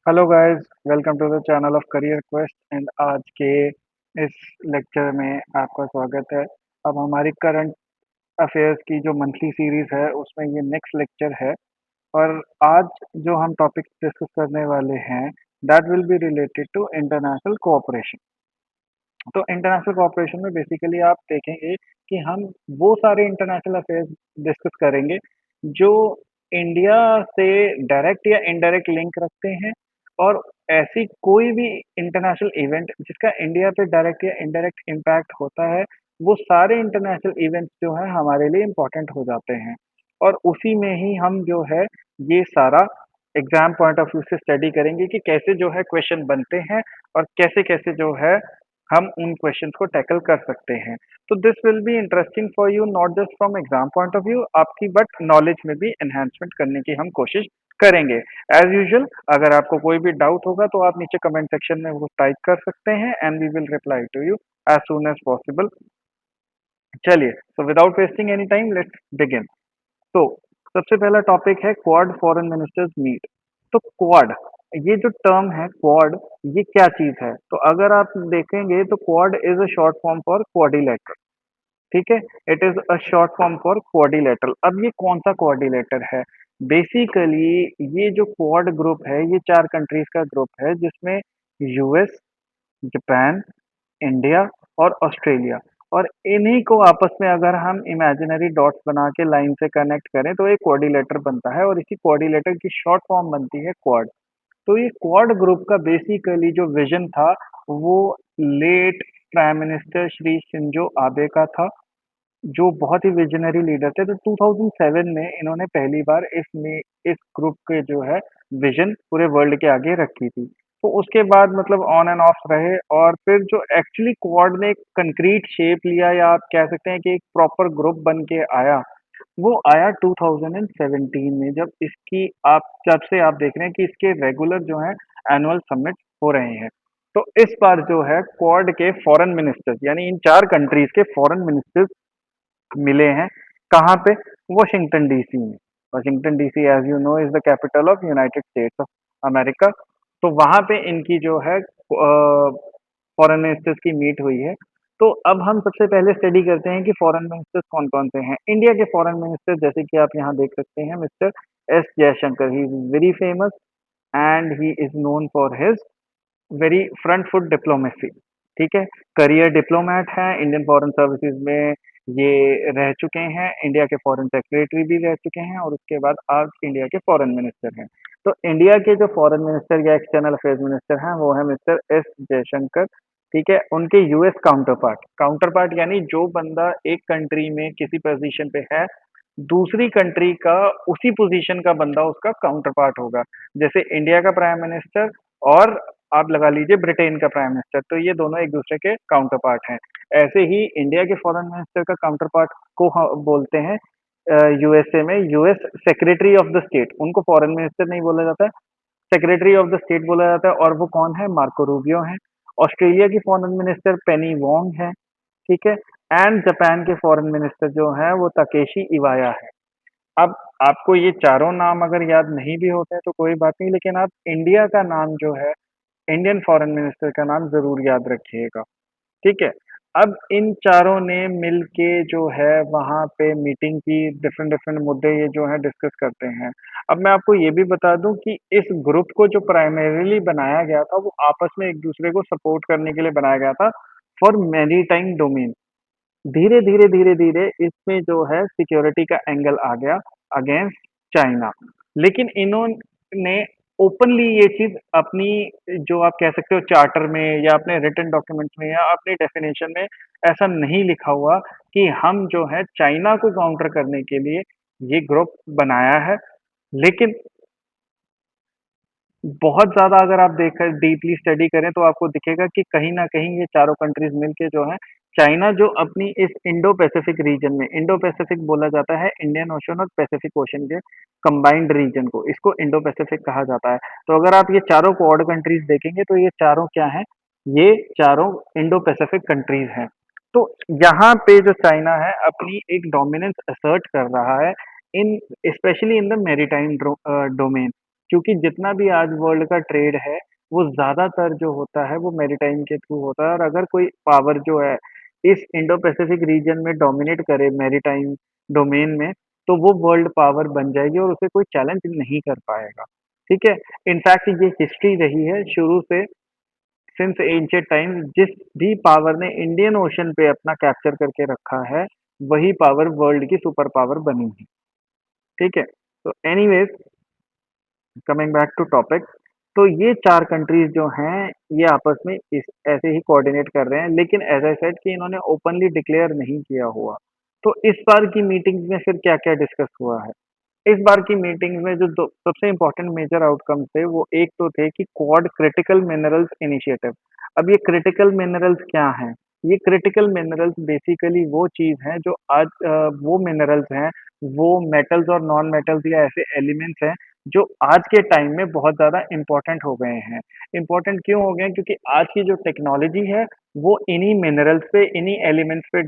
Hello guys, welcome to the channel of career quest and आज के इस lecture में आपका स्वागत है। अब हमारी करंट अफेयर्स की जो मंथली सीरीज है उसमें ये नेक्स्ट लेक्चर है और आज जो हम टॉपिक डिस्कस करने वाले हैं that will be related to international cooperation. तो इंटरनेशनल कोऑपरेशन में बेसिकली आप देखेंगे कि हम वो सारे इंटरनेशनल अफेयर्स डिस्कस करेंगे जो इंडिया से डायरेक्ट या इनडायरेक्ट लिंक रखते हैं और ऐसी कोई भी इंटरनेशनल इवेंट जिसका इंडिया पे डायरेक्ट या इनडायरेक्ट इम्पैक्ट होता है, वो सारे इंटरनेशनल इवेंट्स जो हैं हमारे लिए इम्पोर्टेंट हो जाते हैं और उसी में ही हम जो है ये सारा एग्जाम पॉइंट ऑफ व्यू से स्टडी करेंगे कि कैसे जो है क्वेश्चन बनते हैं और कैसे कैसे जो है हम उन क्वेश्चंस को टैकल कर सकते हैं। तो this will be interesting for you not just from exam point of view आपकी बट नॉलेज में भी एनहांसमेंट करने की हम कोशिश करेंगे। एज यूजुअल अगर आपको कोई भी डाउट होगा तो आप नीचे कमेंट सेक्शन में वो टाइप कर सकते हैं and we will reply to you as soon as possible. चलिए, so without wasting any time let's begin. तो सबसे पहला टॉपिक है क्वाड फॉरेन मिनिस्टर्स मीट। तो क्वाड, ये जो टर्म है क्वाड, ये क्या चीज है? तो अगर आप देखेंगे तो quad is a short form for quadrilateral. ठीक है, it is a short form for quadrilateral. अब ये कौन सा क्वाड्रिलेटर है? बेसिकली ये जो क्वाड ग्रुप है ये चार कंट्रीज का ग्रुप है जिसमें यूएस, जापान, इंडिया और ऑस्ट्रेलिया, और इन्हीं को आपस में अगर हम इमेजिनरी डॉट्स बना के लाइन से कनेक्ट करें तो एक कोऑर्डिनेटर बनता है और इसी कोऑर्डिनेटर की शॉर्ट फॉर्म बनती है क्वाड। तो ये क्वाड ग्रुप का बेसिकली जो विजन था वो late prime minister Shri Shinzo Abe का था, जो बहुत ही विजनरी लीडर थे। तो 2007 में इन्होंने पहली बार इस ग्रुप के जो है विजन पूरे वर्ल्ड के आगे रखी थी। तो उसके बाद मतलब ऑन एंड ऑफ रहे और फिर जो एक्चुअली क्वाड ने एक कंक्रीट शेप लिया या आप कह सकते हैं कि एक प्रॉपर ग्रुप बन के आया, वो आया 2017 में, जब इसकी आप जब से आप देख रहे हैं कि इसके रेगुलर जो है एनुअल समिट हो रहे हैं। तो इस बार जो है क्वाड के फॉरेन मिनिस्टर्स यानी इन चार कंट्रीज के फॉरेन मिनिस्टर्स मिले हैं। कहाँ पे? वॉशिंगटन डीसी में। Washington DC as you know is the capital of United States of America. तो वहां पे इनकी जो है फॉरेन मिनिस्टर्स की मीट हुई है। तो अब हम सबसे पहले स्टडी करते हैं कि फॉरेन मिनिस्टर्स कौन कौन से हैं। इंडिया के फॉरेन मिनिस्टर जैसे कि आप यहाँ देख सकते हैं, mister S Jaishankar, he is very famous and he is known for his very front foot diplomacy. ठीक है, करियर डिप्लोमेट है, इंडियन फॉरेन सर्विसेज में ये रह चुके हैं, इंडिया के फॉरेन सेक्रेटरी भी रह चुके हैं और उसके बाद आज इंडिया के फॉरेन मिनिस्टर हैं। तो इंडिया के जो फॉरेन मिनिस्टर या एक्सटर्नल अफेयर्स मिनिस्टर हैं वो है मिस्टर एस जयशंकर। ठीक है, उनके यूएस काउंटर पार्ट यानी जो बंदा एक कंट्री में किसी पोजीशन पे है, दूसरी कंट्री का उसी पोजीशन का बंदा उसका काउंटर पार्ट होगा। जैसे इंडिया का प्राइम मिनिस्टर और आप लगा लीजिए ब्रिटेन का प्राइम मिनिस्टर, तो ये दोनों एक दूसरे के काउंटर पार्ट हैं। ऐसे ही इंडिया के फॉरेन मिनिस्टर का काउंटर पार्ट को बोलते हैं यूएसए में US secretary of the state. उनको फॉरेन मिनिस्टर नहीं बोला जाता है, सेक्रेटरी ऑफ द स्टेट बोला जाता है, और वो कौन है? मार्को रूबियो है। ऑस्ट्रेलिया की फॉरेन मिनिस्टर पेनी वोंग है। ठीक है, एंड जापान के फॉरेन मिनिस्टर जो है वो ताकेशी इवाया है। अब आपको ये चारों नाम अगर याद नहीं भी होते हैं तो कोई बात नहीं, लेकिन आप इंडिया का नाम जो है, इंडियन फॉरेन मिनिस्टर का नाम जरूर याद रखिएगा। ठीक है, अब इन चारों ने मिलके जो है वहां पे मीटिंग की, डिफरेंट डिफरेंट मुद्दे ये जो है डिस्कस करते हैं। अब मैं आपको ये भी बता दूं कि इस ग्रुप को जो प्राइमरीली बनाया गया था वो आपस में एक दूसरे को सपोर्ट करने के लिए बनाया गया था फॉर मैरीटाइम डोमेन। धीरे धीरे धीरे धीरे इसमें जो है सिक्योरिटी का एंगल आ गया अगेंस्ट चाइना, लेकिन इन्होंने ओपनली ये चीज अपनी जो आप कह सकते हो चार्टर में या अपने रिटन डॉक्यूमेंट्स में या अपनी डेफिनेशन में ऐसा नहीं लिखा हुआ कि हम जो है चाइना को काउंटर करने के लिए ये ग्रुप बनाया है। लेकिन बहुत ज़्यादा अगर आप देखकर डीपली स्टडी करें तो आपको दिखेगा कि कहीं न कहीं ये चारों कंट्रीज़ मिलके जो है चाइना जो अपनी इस इंडो पैसिफिक रीजन में, इंडो पैसिफिक बोला जाता है इंडियन ओशन और पैसिफिक ओशन के कंबाइंड रीजन को, इसको इंडो पैसिफिक कहा जाता है। तो अगर आप ये चारों क्वाड कंट्रीज़ देखेंगे तो ये चारों क्या हैं? ये चारों इंडो पैसिफिक कंट्रीज़ हैं। तो यहाँ पे जो चाइना है अपनी एक डोमिनेंस असर्ट कर रहा है especially in the maritime domain. क्योंकि जितना भी आज वर्ल्ड का ट्रेड है, वो ज़्यादातर जो होता है वो मैरीटाइम के थ्रू होता है और अगर कोई पावर जो है इस इंडो पैसिफिक रीजन में डोमिनेट करे मैरीटाइम डोमेन में, तो वो वर्ल्ड पावर बन जाएगी और उसे कोई चैलेंज नहीं कर पाएगा। ठीक है? इनफैक्ट ये हिस्ट्री रही है शुरू से सिंस एंशिएंट टाइम्स जिस भी पावर ने इंडियन ओशन पे अपना कैप्चर करके रखा है, वही पावर वर्ल्ड की सुपर पावर बनी है। ठीक है? तो anyways coming back to topic, तो ये 4 कंट्रीज़ जो हैं, ये आपस में इस ऐसे ही कोऑर्डिनेट कर रहे हैं, लेकिन एज़ आई सेड कि इन्होंने ओपनली डिक्लेयर नहीं किया हुआ। तो इस बार की मीटिंग्स में फिर क्या-क्या डिस्कस हुआ है? इस बार की मीटिंग में जो दो सबसे इम्पोर्टेंट मेजर आउटकम्स थे, वो एक तो थे कि क्वाड क्रिटिकल मिनरल्स इनिशिएटिव। अब ये क्रिटिकल मिनरल्स क्या हैं? ये क्रिटिकल मिनरल्स बेसिकली वो चीज़ है जो आज वो मिनरल्स हैं, वो मेटल्स और नॉन मेटल्स या ऐसे एलिमेंट्स हैं, जो आज के टाइम में बहुत ज़्यादा इम्पोर्टेंट हो गए हैं। इम्पोर्टेंट क्यों हो गए हैं? क्योंकि आज की जो टेक्नोलॉजी है, वो इन्हीं मिनरल्स पे, इन्हीं एलिमेंट्स पे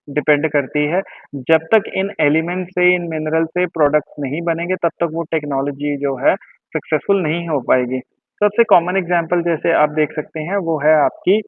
डिपेंड करती है। जब तक इन एलिमेंट से, इन मिनरल से प्रोडक्ट्स नहीं बनेंगे, तब तक वो टेक्नोलॉजी जो है सक्सेसफुल नहीं हो पाएगी। सबसे कॉमन एग्ज़ाम्पल जैसे आप देख सकते हैं, वो है आपकी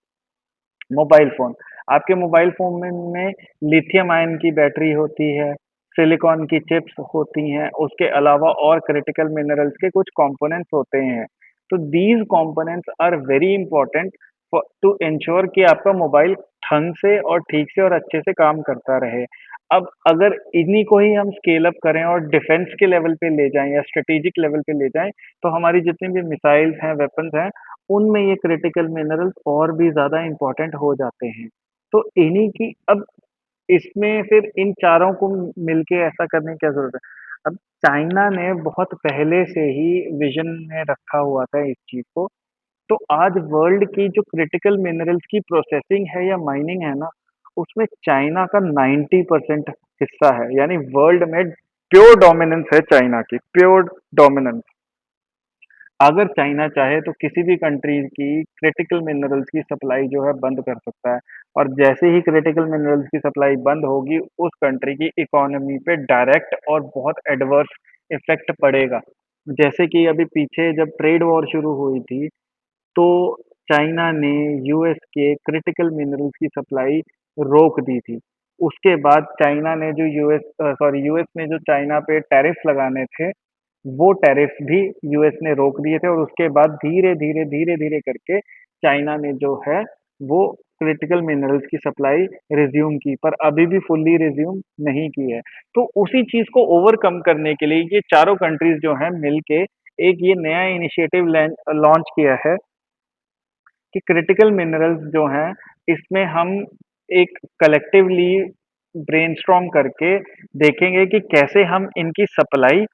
मोबाइल फ़ोन। आपके मोबाइल फ़ोन में लिथियम आयन की बैटरी होती है, सिलिकॉन की चिप्स होती हैं, उसके अलावा और क्रिटिकल मिनरल्स के कुछ कंपोनेंट्स होते हैं। तो these components are very important for to ensure कि आपका मोबाइल ढंग से और ठीक से और अच्छे से काम करता रहे। अब अगर इन्हीं को ही हम स्केल अप करें और डिफेंस के लेवल पे ले जाएँ या स्ट्रैटेजिक लेवल पे ले जाएँ, तो हमारी जितनी भी मिसाइल्स हैं, वेपन्स हैं, उनमें ये क्रिटिकल मिनरल्स और भी ज़्यादा इम्पोर्टेंट हो जाते हैं। तो इन्हीं की अब इसमें फिर इन चारों को मिलके ऐसा करने की क्या ज़रूरत है? अब चाइना ने बहुत पहले से ही विज़न में रखा हुआ था इस चीज़ को, तो आज वर्ल्ड की जो क्रिटिकल मिनरल्स की प्रोसेसिंग है या माइनिंग है ना, उसमें चाइना का 90% हिस्सा है। यानी वर्ल्ड में प्योर डोमिनेंस है चाइना की, प्योर डोमिनेंस। अगर चाइना चाहे तो किसी भी कंट्री की क्रिटिकल मिनरल्स की सप्लाई जो है बंद कर सकता है और जैसे ही क्रिटिकल मिनरल्स की सप्लाई बंद होगी उस कंट्री की इकोनॉमी पे डायरेक्ट और बहुत एडवर्स इफेक्ट पड़ेगा। जैसे कि अभी पीछे जब ट्रेड वॉर शुरू हुई थी तो चाइना ने यूएस के क्रिटिकल मिनरल्स की सप्लाई रोक दी थी। उसके बाद चाइना ने जो यूएस ने जो चाइना पे टैरिफ्स लगाने थे, वो टैरिफ्स भी यूएस ने रोक दिए थे और उसके बाद धीरे-धीरे, धीरे-धीरे करके चाइना ने जो है वो क्रिटिकल मिनरल्स की सप्लाई रिज़्यूम की, पर अभी भी फुल्ली रिज़्यूम नहीं की है। तो उसी चीज़ को ओवरकम करने के लिए ये चारों कंट्रीज़ जो हैं मिलके एक ये नया इनिशिएटिव लॉन्च किया है कि क्रिटिकल मिनरल्स जो हैं, इसमें हम एक कलेक्टिवली ब्रेनस्टॉर्म करके देखेंगे कि कैसे हम इनकी सप्लाई,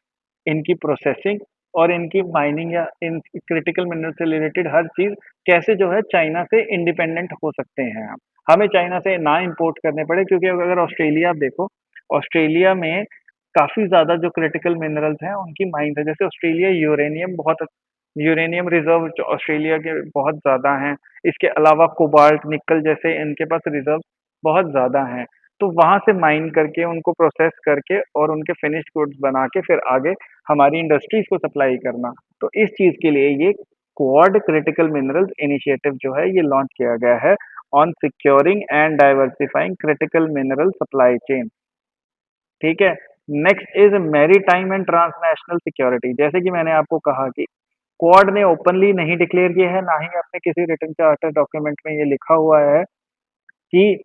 इनकी प्रोसेसिंग और इनकी माइनिंग या इन क्रिटिकल मिनरल से रिलेटेड हर चीज़ कैसे जो है चाइना से इंडिपेंडेंट हो सकते हैं हम। हमें चाइना से ना इम्पोर्ट करने पड़े क्योंकि अगर ऑस्ट्रेलिया आप देखो, ऑस्ट्रेलिया में काफ़ी ज़्यादा जो क्रिटिकल मिनरल्स हैं, उनकी माइन्स है। जैसे ऑस्ट्रेलिया यूरेनियम रिज़र्व जो ऑस्ट्रेलिया के बहुत ज़्यादा हैं। इसके अलावा कोबाल्ट, निकल जैसे इनके पास रिज़र्व बहुत ज़्यादा हैं। तो वहाँ से माइन करके, उनको प्रोसेस करके और उनके फिनिश्ड गुड्स बना के फिर आगे हमारी इंडस्ट्रीज़ को सप्लाई करना। तो इस चीज़ के लिए ये क्वाड क्रिटिकल मिनरल्स इनिशिएटिव जो है ये लॉन्च किया गया है on securing and diversifying critical mineral supply chain. ठीक है? Next is maritime and transnational security. जैसे कि मैंने आपको कहा कि क्वाड ने ओपनली नहीं डिक्लेयर किया है, ना ही अपने किसी रिटन चार्टर डॉक्यूमेंट में ये लिखा हुआ है कि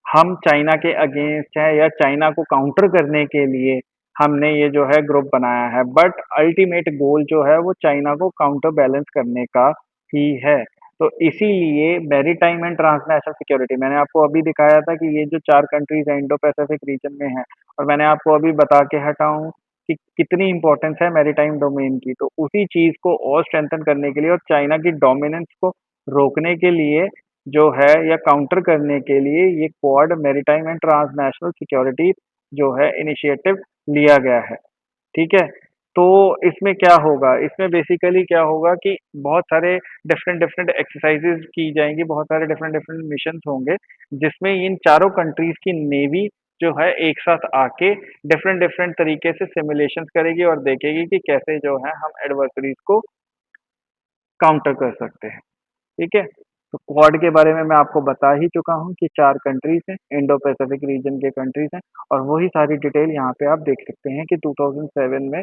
हम चाइना के अगेंस्ट हैं या चाइना को काउंटर करने के लिए हमने ये जो है ग्रुप बनाया है। बट अल्टीमेट गोल जो है वो चाइना को काउंटर बैलेंस करने का ही है। तो इसीलिए मैरीटाइम एंड ट्रांसनेशनल सिक्योरिटी मैंने आपको अभी दिखाया था कि ये जो 4 कंट्रीज़ हैं इंडो पैसिफिक रीजन में हैं और मैंने आपको अभी बता के हटा हूँ कि कितनी इम्पोर्टेंस है मैरीटाइम डोमेन की। तो उसी चीज़ को और स्ट्रेंथन करने के लिए और चाइना की डोमिनेंस को रोकने के लिए जो है या काउंटर करने के लिए ये quad maritime and transnational security जो है इनिशिएटिव लिया गया है। ठीक है? तो इसमें क्या होगा? इसमें बेसिकली क्या होगा कि बहुत सारे डिफरेंट डिफरेंट एक्सरसाइज़ेज़ की जाएँगी, बहुत सारे डिफरेंट डिफरेंट मिशन्स होंगे, जिसमें इन चारों कंट्रीज़ की नेवी जो है एक साथ आके डिफरेंट डिफरेंट तरीके से सिमुलेशंस करेगी और देखेगी कि कैसे जो है हम एडवर्सरीज को काउंटर कर सकते हैं। ठीक है? तो क्वाड के बारे में मैं आपको बता ही चुका हूँ कि 4 कंट्रीज़ हैं, इंडो पैसिफिक रीजन के कंट्रीज़ हैं और वही सारी डिटेल यहाँ पे आप देख सकते हैं कि 2007 में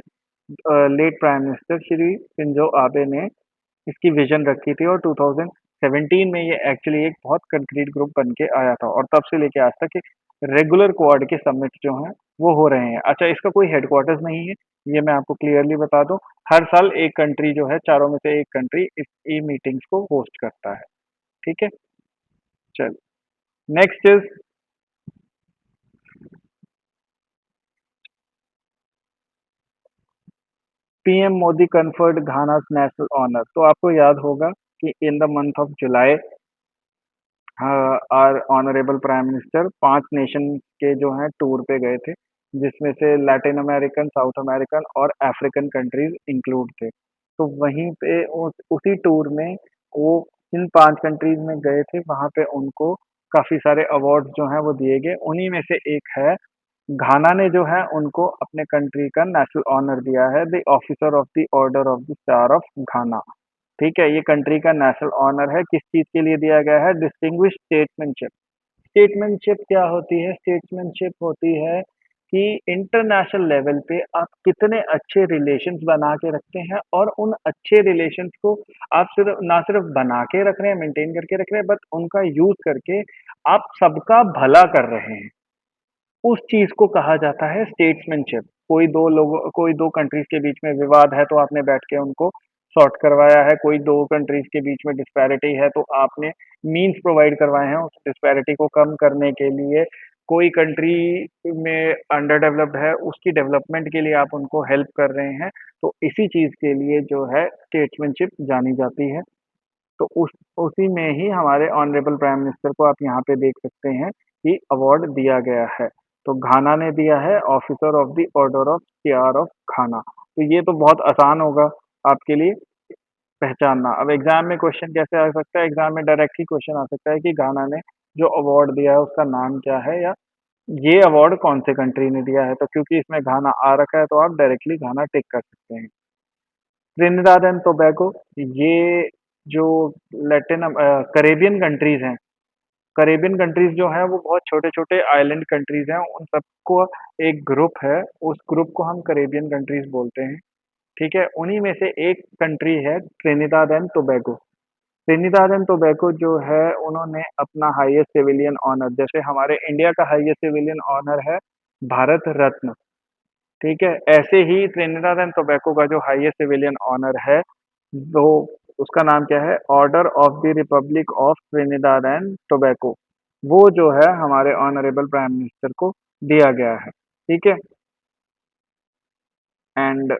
late prime minister Shri Shinzo Abe ने इसकी विज़न रखी थी और 2017 में ये एक्चुअली एक बहुत कंक्रीट ग्रुप बन के आया था और तब से लेके आज तक रेगुलर क्वाड के समिट जो हैं, वो हो रहे हैं। अच्छा, इसका कोई हेडक्वार्टर्स नहीं है, ये मैं आपको क्लियरली बता दूँ। हर साल एक कंट्री जो है, चारों में से एक कंट्री इस ई मीटिंग्स को होस्ट करता है। ठीक है? चलिए, next is PM Modi conferred Ghana's national honour. तो आपको याद होगा कि in the month of July our honourable prime minister 5 nation के जो हैं टूर पे गए थे, जिसमें से लैटिन अमेरिकन, साउथ अमेरिकन और अफ्रीकन कंट्रीज़ इंक्लूड थे। तो वहीं पे उसी टूर में वो जिन 5 कंट्रीज़ में गए थे, वहाँ पे उनको काफ़ी सारे अवार्ड्स जो हैं वो दिए गए। उन्हीं में से एक है घाना ने जो है उनको अपने कंट्री का नेशनल ऑनर दिया है, the officer of the order of the star of घाना। ठीक है, ये कंट्री का नेशनल ऑनर है। किस चीज के लिए दिया गया है? Distinguish statesmanship. स्टेट्समैनशिप क्या होती है? स्टेट्समैनशिप होती है कि इंटरनेशनल लेवल पे आप कितने अच्छे रिलेशंस बना के रखते हैं और उन अच्छे रिलेशंस को आप सिर्फ ना सिर्फ बना के रख रहे हैं, मेंटेन करके रख रहे हैं, बट उनका यूज करके आप सबका भला कर रहे हैं। उस चीज को कहा जाता है स्टेट्समैनशिप। कोई दो कंट्रीज के बीच में विवाद है तो आपने बैठ के उनको सॉर्ट करवाया है, कोई दो कंट्रीज के बीच में डिस्पैरिटी है तो आपने मीन्स प्रोवाइड करवाए हैं उस डिस्पैरिटी को कम करने के लिए। कोई कंट्री में अंडर डेवलप्ड है, उसकी डेवलपमेंट के लिए आप उनको हेल्प कर रहे हैं, तो इसी चीज के लिए जो है स्टेट्समैनशिप जानी जाती है। तो उसी में ही हमारे ऑनरेबल प्राइम मिनिस्टर को आप यहाँ पे देख सकते हैं कि अवार्ड दिया गया है। तो घाना ने दिया है officer of the order of K R of घाना। तो ये तो बहुत आसान होगा आपके लिए पहचानना। अब एग्जाम में क्वेश्चन कैसे आ सकता है? एग्जाम में डायरेक्ट ही क्वेश्चन आ सकता है कि घाना ने जो अवार्ड दिया है उसका नाम क्या है, या ये अवार्ड कौन से कंट्री ने दिया है। तो क्योंकि इसमें घाना आ रखा है तो आप डायरेक्टली घाना टिक कर सकते हैं। ट्रिनिदाद एंड टोबैगो, ये जो करेबियन कंट्रीज हैं, करेबियन कंट्रीज जो हैं वो बहुत छोटे-छोटे आइलैंड कंट्रीज हैं, उन सबको एक ग्रुप है, उस ग्रुप को हम करेबियन कंट्रीज बोलते हैं। ठीक है? उन्हीं में से एक कंट्री है Trinidad and Tobago. Trinidad and Tobago जो है उन्होंने अपना हाईएस्ट सिविलियन ऑनर, जैसे हमारे इंडिया का हाईएस्ट सिविलियन ऑनर है भारत रत्न। ठीक है? ऐसे ही ट्रिनिदाद एंड टोबैको का जो हाईएस्ट सिविलियन ऑनर है, वो उसका नाम क्या है? Order of the Republic of Trinidad and tobacco. वो जो है हमारे ऑनरेबल प्राइम मिनिस्टर को दिया गया है। ठीक है? And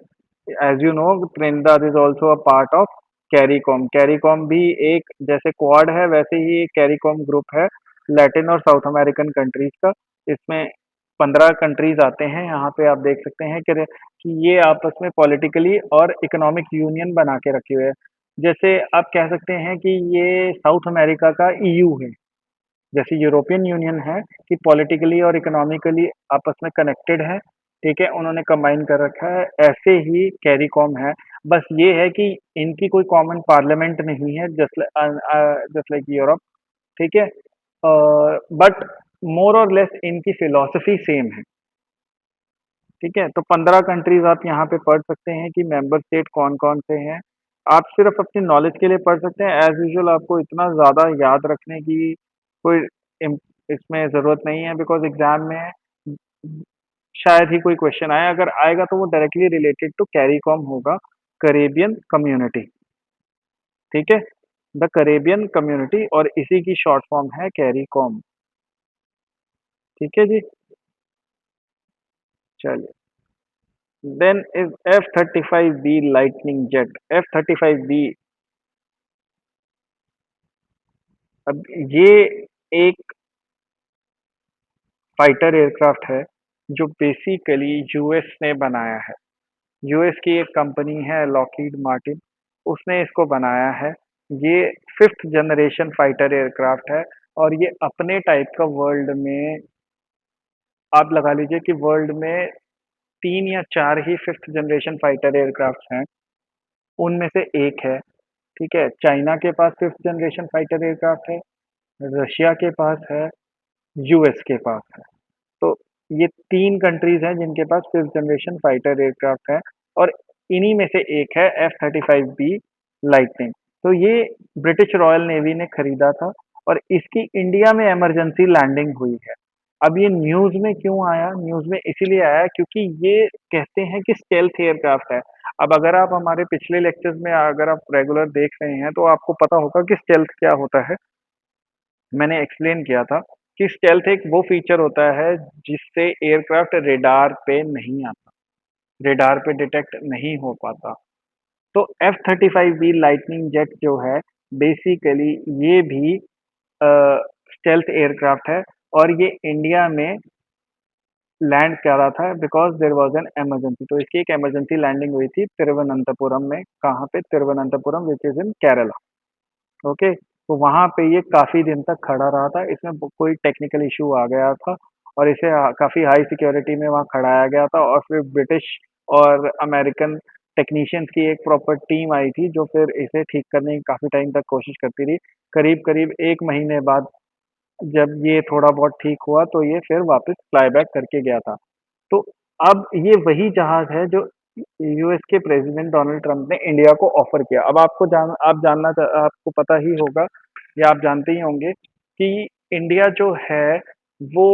as you know Trinidad is also a part of CARICOM. CARICOM भी एक जैसे क्वाड है वैसे ही कैरिकॉम ग्रुप है लैटिन और साउथ अमेरिकन कंट्रीज का। इसमें 15 कंट्रीज आते हैं। यहाँ पे आप देख सकते हैं कि ये आपस में पॉलिटिकली और इकोनॉमिक यूनियन बना के रखे हुए हैं। जैसे आप कह सकते हैं कि ये साउथ अमेरिका का ईयू है, जैसे यूरोपियन यूनियन है कि पॉलिटिकली और इकोनॉमिकली आपस में कनेक्टेड है। ठीक है, उन्होंने कंबाइन कर रखा है, ऐसे ही कैरिकॉम है। बस ये है कि इनकी कोई कॉमन पार्लियामेंट नहीं है, जस्ट लाइक यूरोप। ठीक है, बट मोर और लेस इनकी फिलॉसफी सेम है। ठीक है, तो 15 कंट्रीज आप यहाँ पे पढ़ सकते हैं कि मेंबर स्टेट कौन कौन से हैं। आप सिर्फ अपनी नॉलेज के लिए पढ़ सकते हैं। एज यूजुअल आपको इतना ज़्यादा याद रखने की कोई इसमें ज़रूरत नहीं है, बिकॉज एग्जाम में शायद ही कोई क्वेश्चन आए। अगर आएगा तो वो डायरेक्टली रिलेटेड टू कैरीकॉम होगा, करेबियन कम्युनिटी। ठीक है, द करेबियन कम्युनिटी, और इसी की शॉर्ट फॉर्म है कैरीकॉम। ठीक है जी, चलिए। Then is F-35B lightning jet. F-35B, अब ये एक फाइटर एयरक्राफ्ट है जो बेसिकली यूएस ने बनाया है। यूएस की एक कंपनी है लॉकहीड मार्टिन, उसने इसको बनाया है। ये 5th जनरेशन फाइटर एयरक्राफ्ट है और ये अपने टाइप का वर्ल्ड में आप लगा लीजिए कि वर्ल्ड में 3 या 4 ही 5th जनरेशन फाइटर एयरक्राफ्ट हैं, उनमें से एक है, ठीक है? चाइना के पास 5th जनरेशन फाइटर एयरक्राफ्ट है, रशिया के पास है, यूएस के पास है। तो ये 3 कंट्रीज़ हैं जिनके पास 5th जनरेशन फाइटर एयरक्राफ्ट है और इन्हीं में से एक है F-35B लाइटनिंग। तो ये ब्रिटिश रॉयल नेवी ने खरीदा था और इसकी इंडिया में इमरजेंसी लैंडिंग हुई है। अब ये न्यूज़ में क्यों आया? न्यूज़ में इसीलिए आया क्योंकि ये कहते हैं कि स्टेल्थ एयरक्राफ्ट है। अब अगर आप हमारे पिछले लेक्चर्स में अगर आप रेगुलर देख रहे हैं तो आपको पता होगा कि स्टेल्थ क्या होता है। मैंने एक्सप्लेन किया था कि स्टेल्थ एक वो फीचर होता है जिससे एयरक्राफ्ट रेडार पे नहीं आता, रेडार पे डिटेक्ट नहीं हो पाता। तो F-35B लाइटनिंग जेट जो है बेसिकली ये भी स्टेल्थ एयरक्राफ्ट है और ये इंडिया में लैंड कर रहा था because there was an emergency. तो इसकी एक इमरजेंसी लैंडिंग हुई थी तिरुवनंतपुरम में। कहाँ पे? Thiruvananthapuram which is in Kerala. Okay, तो वहाँ पे ये काफ़ी दिन तक खड़ा रहा था। इसमें कोई टेक्निकल इशू आ गया था और इसे काफ़ी हाई सिक्योरिटी में वहाँ खड़ाया गया था और फिर ब्रिटिश और अमेरिकन टेक्नीशियंस की एक प्रॉपर टीम आई थी जो फिर इसे ठीक करने की काफ़ी टाइम तक कोशिश करती रही। करीब करीब 1 महीने बाद जब ये थोड़ा बहुत ठीक हुआ तो ये फिर वापस फ्लाई बैक करके गया था। तो अब ये वही जहाज है जो यूएस के प्रेसिडेंट डोनाल्ड ट्रंप ने इंडिया को ऑफर किया। अब आपको पता ही होगा या आप जानते ही होंगे कि इंडिया जो है वो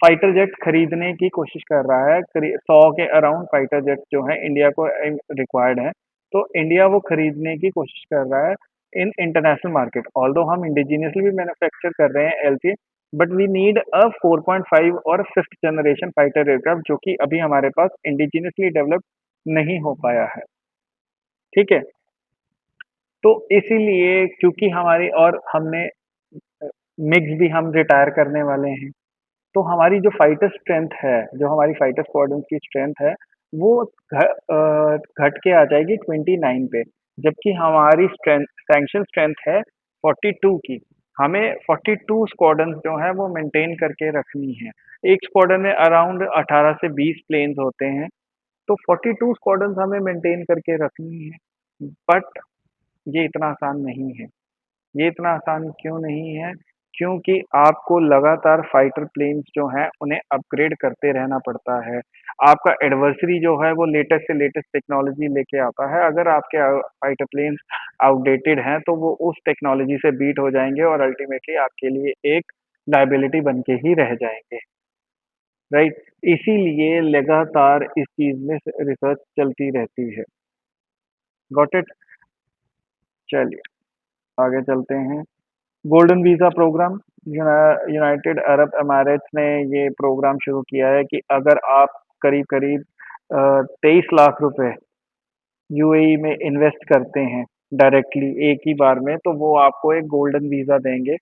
फाइटर जेट खरीदने की कोशिश कर रहा है। 100 के अराउंड फाइटर जेट जो है इंडिया को रिक्वायर्ड है। तो इंडिया वो खरीदने की कोशिश कर रहा है इन इंटरनेशनल मार्केट। ऑल्दो हम इंडिजिनियसली भी मैन्युफैक्चर कर रहे हैं LC, but we need a 4.5 और 5th जनरेशन फाइटर एयरक्राफ्ट जो कि अभी हमारे पास इंडिजिनियसली डेवलप नहीं हो पाया है। ठीक है, तो इसीलिए क्योंकि हमारी और हमने मिग्स भी हम रिटायर करने वाले हैं, तो हमारी जो फाइटर स्ट्रेंथ है, जो हमारी फाइटर स्क्वाड्रन की स्ट्रेंथ है, वो घट के आ जाएगी 29 पे, जबकि हमारी स्ट्रेंथ सैंक्शन स्ट्रेंथ है 42 की। हमें 42 स्क्वाड्रन जो है वो मेंटेन करके रखनी है। एक स्क्वाड्रन में अराउंड 18 से 20 प्लेन्स होते हैं, तो 42 स्क्वाड्रन हमें मेंटेन करके रखनी है। बट ये इतना आसान नहीं है। ये इतना आसान क्यों नहीं है? क्योंकि आपको लगातार फाइटर प्लेन्स जो हैं उन्हें अपग्रेड करते रहना पड़ता है। आपका एडवर्सरी जो है वो लेटेस्ट से लेटेस्ट टेक्नोलॉजी लेके आता है। अगर आपके फाइटर प्लेन्स आउटडेटेड हैं तो वो उस टेक्नोलॉजी से बीट हो जाएँगे और अल्टीमेटली आपके लिए एक लायबिलिटी बन के ही रह जाएँगे, राइट? इसीलिए लगातार इस चीज़ में रिसर्च चलती रहती है। Got it? चलिए आगे चलते हैं। Golden visa program United Arab Emirates ने ये प्रोग्राम शुरू किया है कि अगर आप करीब-करीब 23 लाख रुपए यूएई में इन्वेस्ट करते हैं डायरेक्टली एक ही बार में, तो वो आपको एक गोल्डन वीज़ा देंगे,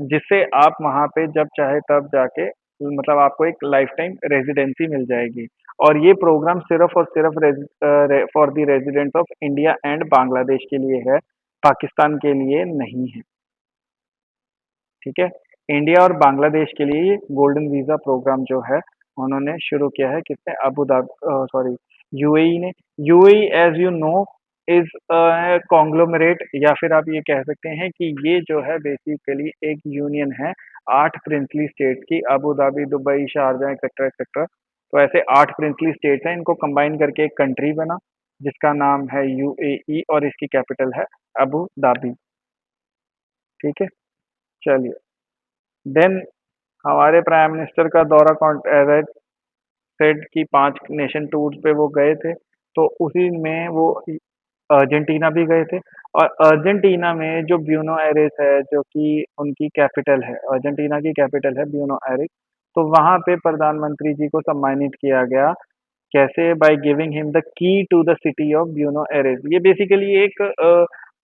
जिससे आप वहाँ पे जब चाहे तब जाके मतलब आपको एक लाइफ टाइम रेज़िडेंसी मिल जाएगी। और ये प्रोग्राम सिर्फ़ और सिर्फ़ for the residents of India and Bangladesh के लिए है, पाकिस्तान के लिए नहीं है। ठीक है? इंडिया और बांग्लादेश के लिए ये गोल्डन वीज़ा प्रोग्राम जो है, उन्होंने शुरू किया है किसने? सॉरी यूएई ने। UAE as you know is a conglomerate या फिर आप ये कह सकते हैं कि ये जो है बेसिकली एक यूनियन है 8 प्रिंसली स्टेट्स की Abu Dhabi, Dubai, Sharjah etcetera, etcetera. तो ऐसे 8 प्रिंसली स्टेट्स हैं, इनको कंबाइन करके एक कंट्री बना, जिसका नाम है यूएई और इसकी कैपिटल है अबू धाबी। ठीक है? चलिए। देन हमारे प्राइम मिनिस्टर का दौरा एज आई सेड कि 5 नेशन टूर्स पे वो गए थे, तो उसी में वो अर्जेंटीना भी गए थे और अर्जेंटीना में जो ब्यूनो एरिस है, जो कि उनकी कैपिटल है, अर्जेंटीना की कैपिटल है ब्यूनो एरिस, तो वहाँ पे प्रधानमंत्री जी को सम्मानित किया गया। कैसे? By giving him the key to the city of Buenos Aires. ये बेसिकली एक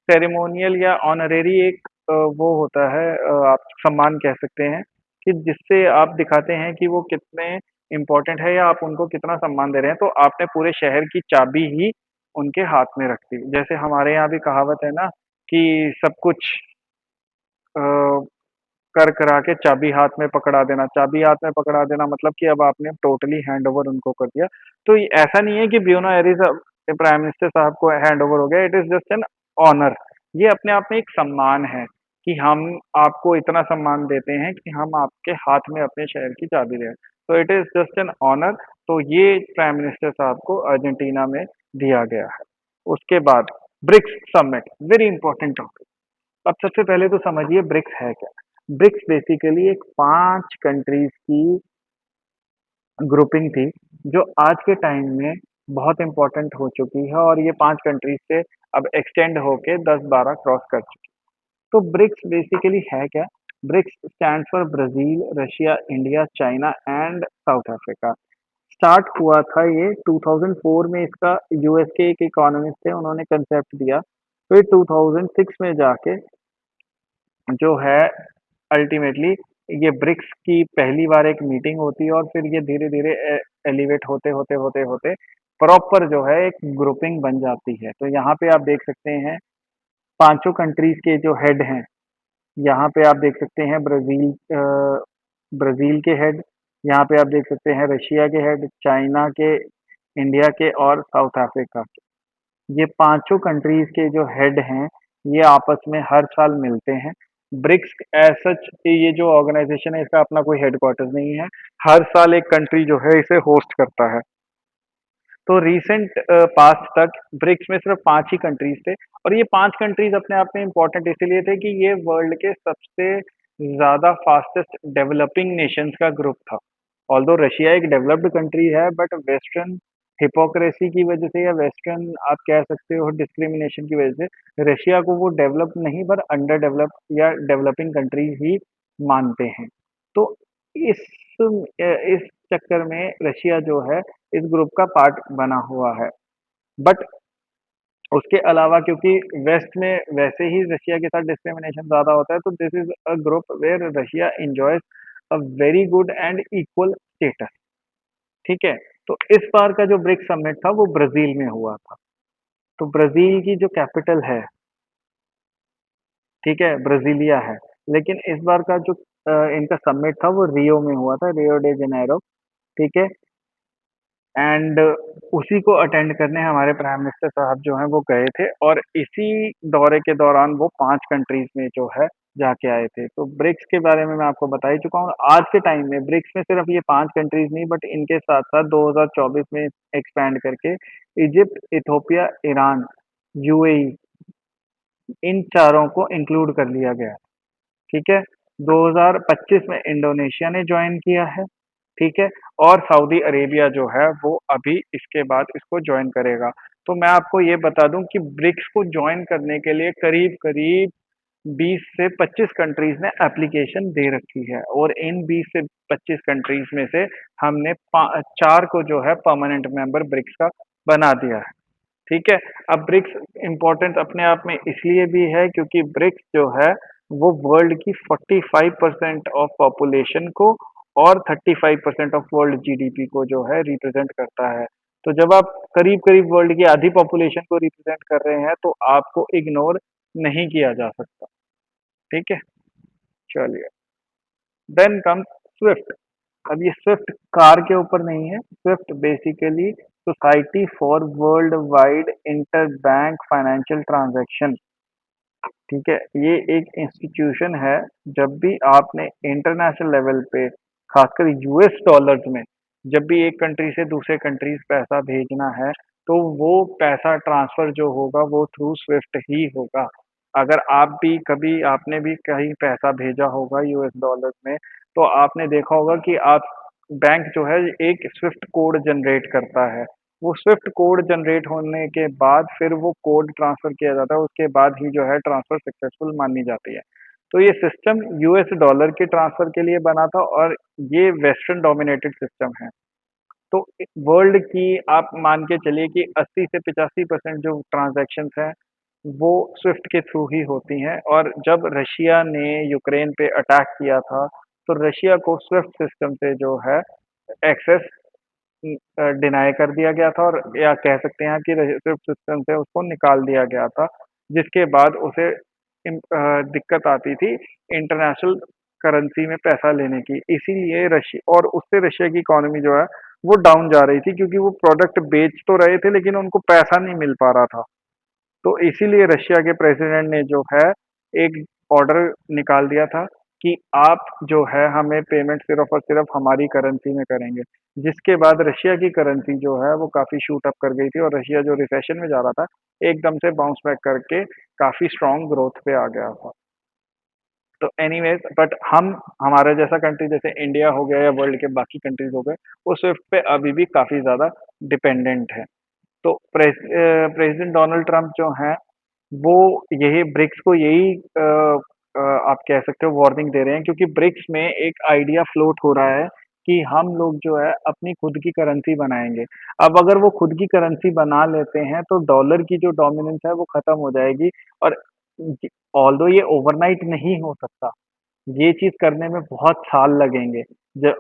सेरेमोनियल या ऑनरेरी एक वो होता है, आप सम्मान कह सकते हैं कि जिससे आप दिखाते हैं कि वो कितने इम्पोर्टेंट है या आप उनको कितना सम्मान दे रहे हैं। तो आपने पूरे शहर की चाबी ही उनके हाथ में रख दी। जैसे हमारे यहाँ भी कहावत है ना कि सब कुछ अ, कर करा के चाबी हाथ में पकड़ा देना। चाबी हाथ में पकड़ा देना मतलब कि अब आपने टोटली हैंडओवर उनको कर दिया। तो ऐसा नहीं है कि ब्यूनो एरिस प्राइम मिनिस्टर साहब को हैंडओवर हो गया, it is just an honour. ये अपने आप में एक सम्मान है कि हम आपको इतना सम्मान देते हैं कि हम आपके हाथ में अपने शहर की चाबी दें। तो it is just an honour. तो ये प्राइम मिनिस्टर साहब को अर्जेंटीना में दिया गया है। उसके बाद BRICS summit, very important topic. अब सबसे पहले तो समझिए ब्रिक्स है क्या। ब्रिक्स बेसिकली एक 5 कंट्रीज की ग्रुपिंग थी, जो आज के टाइम में बहुत इंपॉर्टेंट हो चुकी है, और ये 5 कंट्रीज से अब एक्सटेंड होके 10-12 क्रॉस कर चुकी है। तो ब्रिक्स बेसिकली है क्या? BRICS stands for Brazil, Russia, India, China and South Africa. Start हुआ था ये 2004 में, इसका यूएस के एक इकोनॉमिस्ट थे, उन्होंने कंसेप्ट दिया। फिर 2006 में जाके जो है अल्टीमेटली ये ब्रिक्स की पहली बार एक मीटिंग होती है, और फिर ये धीरे धीरे एलिवेट होते होते होते होते प्रॉपर जो है एक ग्रुपिंग बन जाती है। तो यहाँ पे आप देख सकते हैं पांचों कंट्रीज के जो हेड हैं। यहाँ पे आप देख सकते हैं ब्राजील के हेड। यहाँ पे आप देख सकते हैं रशिया के हेड, चाइना के, इंडिया के और साउथ अफ्रीका के। ये पांचों कंट्रीज के जो हेड हैं, ये आपस में हर साल मिलते हैं। ब्रिक्स एज सच ये जो ऑर्गेनाइजेशन है, इसका अपना कोई हेडक्वार्टर नहीं है। हर साल एक कंट्री जो है इसे होस्ट करता है। तो रीसेंट पास्ट तक ब्रिक्स में सिर्फ 5 ही कंट्रीज थे, और ये 5 कंट्रीज अपने आप में इम्पोर्टेंट इसीलिए थे कि ये वर्ल्ड के सबसे ज़्यादा फास्टेस्ट डेवलपिंग नेशंस का ग्रुप था। ऑल्दो रशिया एक डेवलप्ड कंट्री है, बट वेस्टर्न हिपोक्रेसी की वजह से, या वेस्टर्न आप कह सकते हो डिस्क्रिमिनेशन की वजह से, रशिया को वो डेवलप नहीं पर अंडर डेवलप या डेवलपिंग कंट्री ही मानते हैं। तो इस इस चक्कर में रशिया जो है इस ग्रुप का पार्ट बना हुआ है। बट उसके अलावा क्योंकि वेस्ट में वैसे ही रशिया के साथ डिस्क्रिमिनेशन ज़्यादा होता है, तो this is a group where Russia enjoys a very good and equal status. ठीक है। तो इस बार का जो ब्रिक्स समिट था वो ब्राजील में हुआ था। तो ब्राजील की जो कैपिटल है, ठीक है, ब्राजीलिया है। लेकिन इस बार का जो इनका समिट था वो रियो में हुआ था, रियो डे जनेरो। ठीक है। एंड उसी को अटेंड करने हमारे प्राइम मिनिस्टर साहब जो हैं वो गए थे, और इसी दौरे के दौरान वो 5 कंट्रीज में जो है जाके आए थे। तो ब्रिक्स के बारे में मैं आपको बता ही चुका हूँ। आज के टाइम में ब्रिक्स में सिर्फ ये 5 कंट्रीज नहीं, बट इनके साथ-साथ 2024 में एक्सपैंड करके इजिप्ट, इथियोपिया, ईरान, यूएई, इन चारों को इंक्लूड कर लिया गया। ठीक है। 2025 में इंडोनेशिया ने ज्वाइन किया है। ठीक है। और सऊदी अरेबिया जो है वो अभी इसके बाद इसको ज्वाइन करेगा। तो मैं आपको ये बता दूं कि ब्रिक्स को ज्वाइन करने के लिए करीब करीब 20 से 25 कंट्रीज ने एप्लीकेशन दे रखी है, और इन 20 से 25 कंट्रीज में से हमने 4 को जो है परमानेंट मेंबर ब्रिक्स का बना दिया है। ठीक है। अब ब्रिक्स इम्पोर्टेंट अपने आप में इसलिए भी है क्योंकि ब्रिक्स जो है वो वर्ल्ड की 45% ऑफ पॉपुलेशन को और 35% ऑफ वर्ल्ड जीडीपी को जो है रिप्रेजेंट करता है। तो जब आप करीब करीब वर्ल्ड की आधी पॉपुलेशन को रिप्रेजेंट कर रहे हैं, तो आपको इग्नोर नहीं किया जा सकता। ठीक है। चलिए, देन कम्स स्विफ्ट। अब ये स्विफ्ट कार के ऊपर नहीं है, Swift basically society for world wide inter bank financial transaction. ठीक है। ये एक इंस्टीट्यूशन है। जब भी आपने इंटरनेशनल लेवल पे, खासकर यूएस डॉलर्स में, जब भी एक कंट्री से दूसरे कंट्रीज पैसा भेजना है, तो वो पैसा ट्रांसफर जो होगा वो थ्रू स्विफ्ट ही होगा। अगर आप भी कभी आपने भी कहीं पैसा भेजा होगा यूएस डॉलर्स में, तो आपने देखा होगा कि आप बैंक जो है एक स्विफ्ट कोड जनरेट करता है। वो स्विफ्ट कोड जनरेट होने के बाद फिर वो कोड ट्रांसफर किया जाता है, उसके बाद ही जो है ट्रांसफर सक्सेसफुल मानी जाती है। तो ये सिस्टम यूएस डॉलर के ट्रांसफर के लिए बना था, और ये वेस्टर्न डोमिनेटेड सिस्टम है। तो वर्ल्ड की आप मान के चलिए कि 80 से 85% जो ट्रांजैक्शंस हैं वो स्विफ्ट के थ्रू ही होती हैं। और जब रशिया ने यूक्रेन पे अटैक किया था, तो रशिया को स्विफ्ट सिस्टम से जो है एक्सेस डिनाई कर दिया गया था, और या कह सकते हैं कि रजिस्टर सिस्टम से उसको निकाल दिया गया था, जिसके बाद उसे दिक्कत आती थी इंटरनेशनल करेंसी में पैसा लेने की। इसीलिए रशिया और उससे रशिया की इकोनॉमी जो है वो डाउन जा रही थी, क्योंकि वो प्रोडक्ट बेच तो रहे थे लेकिन उनको पैसा नहीं मिल पा रहा था। तो इसीलिए रशिया के प्रेसिडेंट ने जो है एक ऑर्डर निकाल दिया था कि आप जो है हमें पेमेंट सिर्फ और सिर्फ हमारी करेंसी में करेंगे। जिसके बाद रशिया की करेंसी जो है वो काफ़ी शूट अप कर गई थी और रशिया जो रिसेशन में जा रहा था, एकदम से बाउंस बैक करके काफ़ी स्ट्रॉन्ग ग्रोथ पे आ गया था। तो एनीवेज़ बट हम हमारा जैसा कंट्री जैसे इंडिया हो गया या वर्ल्ड के बाकी कंट्रीज़ हो गए, वो स्विफ्ट पे अभी भी काफ़ी ज़्यादा डिपेंडेंट है। तो प्रेसिडेंट डोनाल्ड ट्रंप जो हैं, वो यही ब्रिक्स को यही आप कह सकते हो वार्निंग दे रहे हैं, क्योंकि ब्रिक्स में एक आइडिया फ्लोट हो रहा है कि हम लोग जो है अपनी खुद की करेंसी बनाएँगे। अब अगर वो खुद की करेंसी बना लेते हैं तो डॉलर की जो डोमिनेंस है वो खत्म हो जाएगी और ज ऑल्दो ये ओवरनाइट नहीं हो सकता। ये चीज़ करने में बहुत साल लगेंगे।